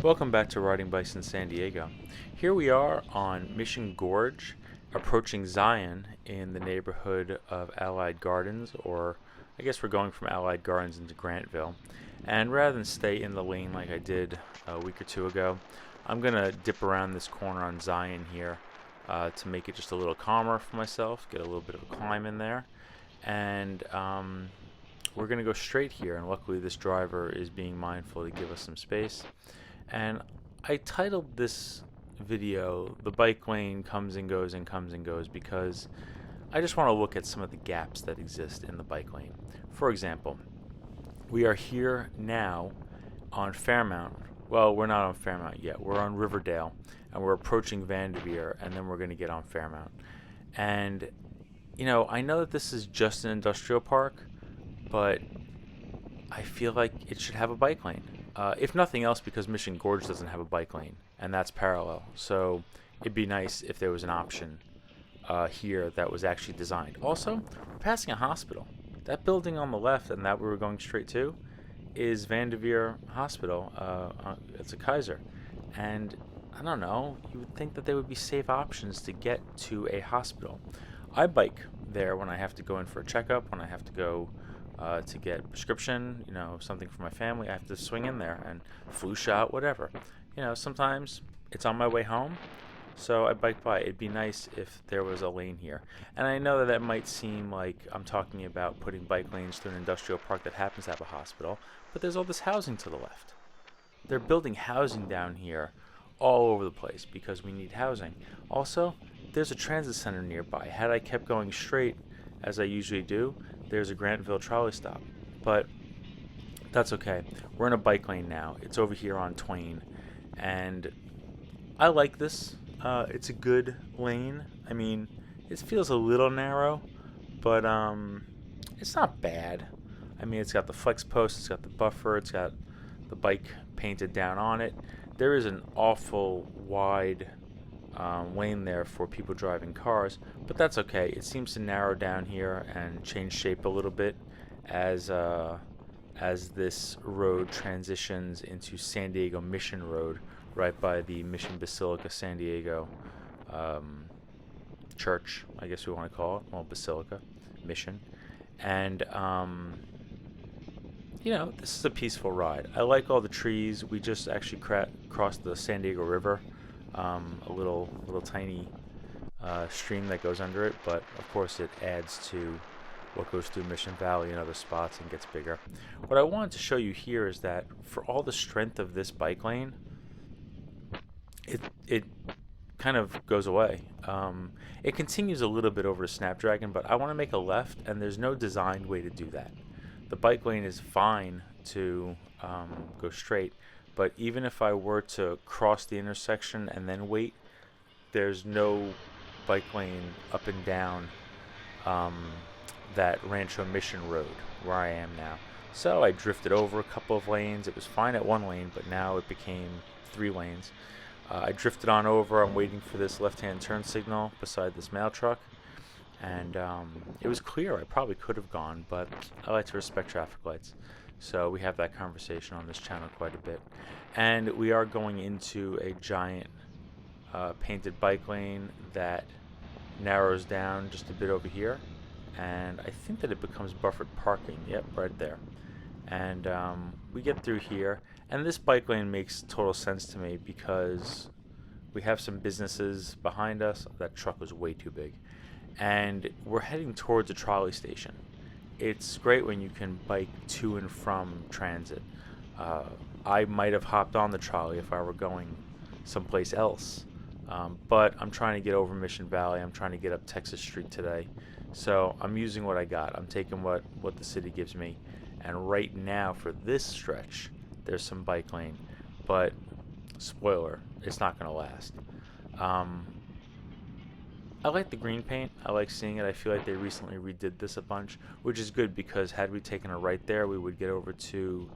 Welcome back to Riding Bikes in San Diego. Here we are on Mission Gorge, approaching Zion in the neighborhood of Allied Gardens, or I guess we're going from Allied Gardens into Grantville. And rather than stay in the lane like I did a week or two ago, I'm going to dip around this corner on Zion here to make it just a little calmer for myself, get a little bit of a climb in there. And we're going to go straight here, and luckily this driver is being mindful to give us some space. And I titled this video, "The Bike Lane Comes and Goes and Comes and Goes," because I just want to look at some of the gaps that exist in the bike lane. For example, we are here now on Fairmount. Well, we're not on Fairmount yet. We're on Riverdale, and we're approaching Vanderveer, and then we're going to get on Fairmount. And, you know, I know that this is just an industrial park, but I feel like it should have a bike lane. If nothing else, because Mission Gorge doesn't have a bike lane, and that's parallel. So it'd be nice if there was an option here that was actually designed. Also, we're passing a hospital. That building on the left and that we were going straight to is Vanderveer Hospital. It's a Kaiser. And I don't know, you would think that there would be safe options to get to a hospital. I bike there when I have to go in for a checkup, when I have to go to get prescription, you know, something for my family. I have to swing in there, and flu shot, whatever. You know, sometimes it's on my way home, so I bike by. It'd be nice if there was a lane here. And I know that that might seem like I'm talking about putting bike lanes through an industrial park that happens to have a hospital, but there's all this housing to the left. They're building housing down here all over the place because we need housing. Also, there's a transit center nearby. Had I kept going straight, as I usually do, there's a Grantville trolley stop. But that's okay. We're in a bike lane now. It's over here on Twain. And I like this. It's a good lane. I mean, it feels a little narrow, but it's not bad. I mean, it's got the flex post, it's got the buffer, it's got the bike painted down on it. There is an awful wide lane there for people driving cars, but that's okay. It seems to narrow down here and change shape a little bit as this road transitions into San Diego Mission Road, right by the Mission Basilica San Diego church, I guess we want to call it. Well, Basilica, Mission. And you know, this is a peaceful ride. I like all the trees. We just actually crossed the San Diego River. A little tiny stream that goes under it, but of course it adds to what goes through Mission Valley and other spots and gets bigger. What I wanted to show you here is that for all the strength of this bike lane, it kind of goes away. It continues a little bit over to Snapdragon, but I want to make a left, and there's no designed way to do that. The bike lane is fine to go straight, but even if I were to cross the intersection and then wait, there's no bike lane up and down that Rancho Mission Road where I am now. So I drifted over a couple of lanes. It was fine at one lane, but now it became 3 lanes. I drifted on over. I'm waiting for this left-hand turn signal beside this mail truck. And it was clear. I probably could have gone, but I like to respect traffic lights. So we have that conversation on this channel quite a bit. And we are going into a giant painted bike lane that narrows down just a bit over here. And I think that it becomes buffered parking. Yep, right there. And we get through here. And this bike lane makes total sense to me because we have some businesses behind us. That truck was way too big. And we're heading towards a trolley station. It's great when you can bike to and from transit. I might have hopped on the trolley if I were going someplace else. But I'm trying to get over Mission Valley. I'm trying to get up Texas Street today. So I'm using what I got. I'm taking what the city gives me. And right now for this stretch, there's some bike lane. But spoiler, it's not going to last. I like the green paint. I like seeing it. I feel like they recently redid this a bunch, which is good because had we taken a right there, we would get over to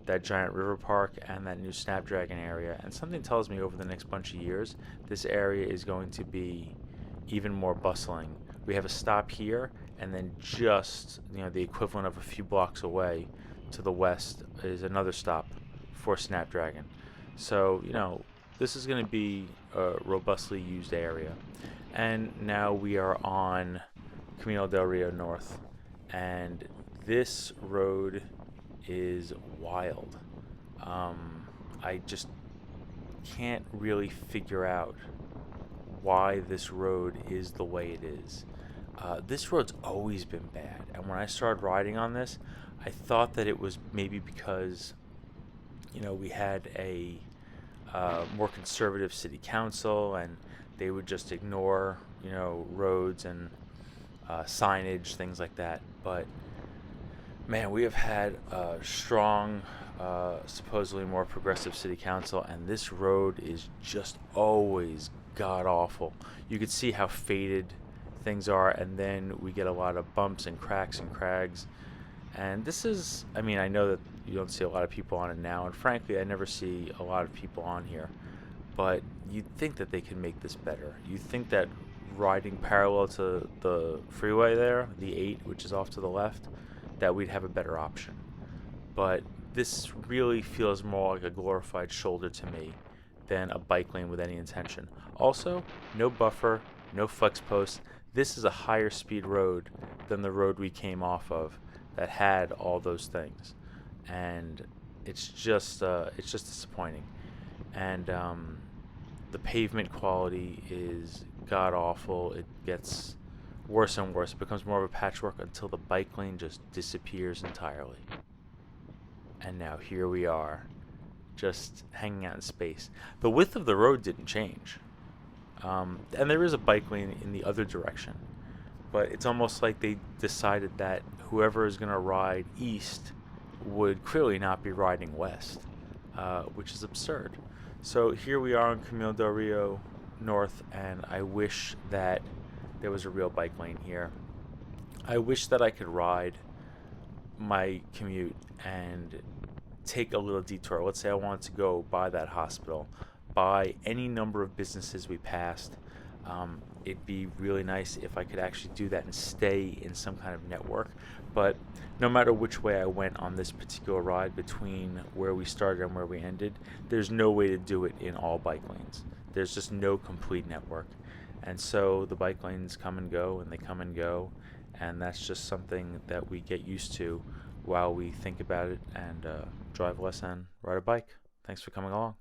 that giant river park and that new Snapdragon area. And something tells me over the next bunch of years, this area is going to be even more bustling. We have a stop here, and then just, you know, the equivalent of a few blocks away to the west is another stop for Snapdragon. So, this is going to be a robustly used area. And now we are on Camino Del Rio North. And this road is wild. I just can't really figure out why this road is the way it is. This road's always been bad. And when I started riding on this, I thought that it was maybe because, we had a more conservative city council and they would just ignore, roads and signage, things like that. But man, we have had a strong, supposedly more progressive city council, and this road is just always god awful. You could see how faded things are, and then we get a lot of bumps and cracks and crags. And this is, I know that you don't see a lot of people on it now, and frankly, I never see a lot of people on here. But you'd think that they can make this better. You'd think that riding parallel to the freeway there, the 8, which is off to the left, that we'd have a better option. But this really feels more like a glorified shoulder to me than a bike lane with any intention. Also, no buffer, no flex post. This is a higher speed road than the road we came off of that had all those things, and it's just disappointing. And the pavement quality is god awful. It gets worse and worse. It becomes more of a patchwork until the bike lane just disappears entirely. And now here we are, just hanging out in space. The width of the road didn't change, and there is a bike lane in the other direction, but it's almost like they decided that whoever is going to ride east would clearly not be riding west, which is absurd. So here we are on Camino Del Rio North, and I wish that there was a real bike lane here. I wish that I could ride my commute and take a little detour. Let's say I wanted to go by that hospital, by any number of businesses we passed. It'd be really nice if I could actually do that and stay in some kind of network. But no matter which way I went on this particular ride between where we started and where we ended, there's no way to do it in all bike lanes. There's just no complete network. And so the bike lanes come and go, and they come and go, and that's just something that we get used to while we think about it and drive less and ride a bike. Thanks for coming along.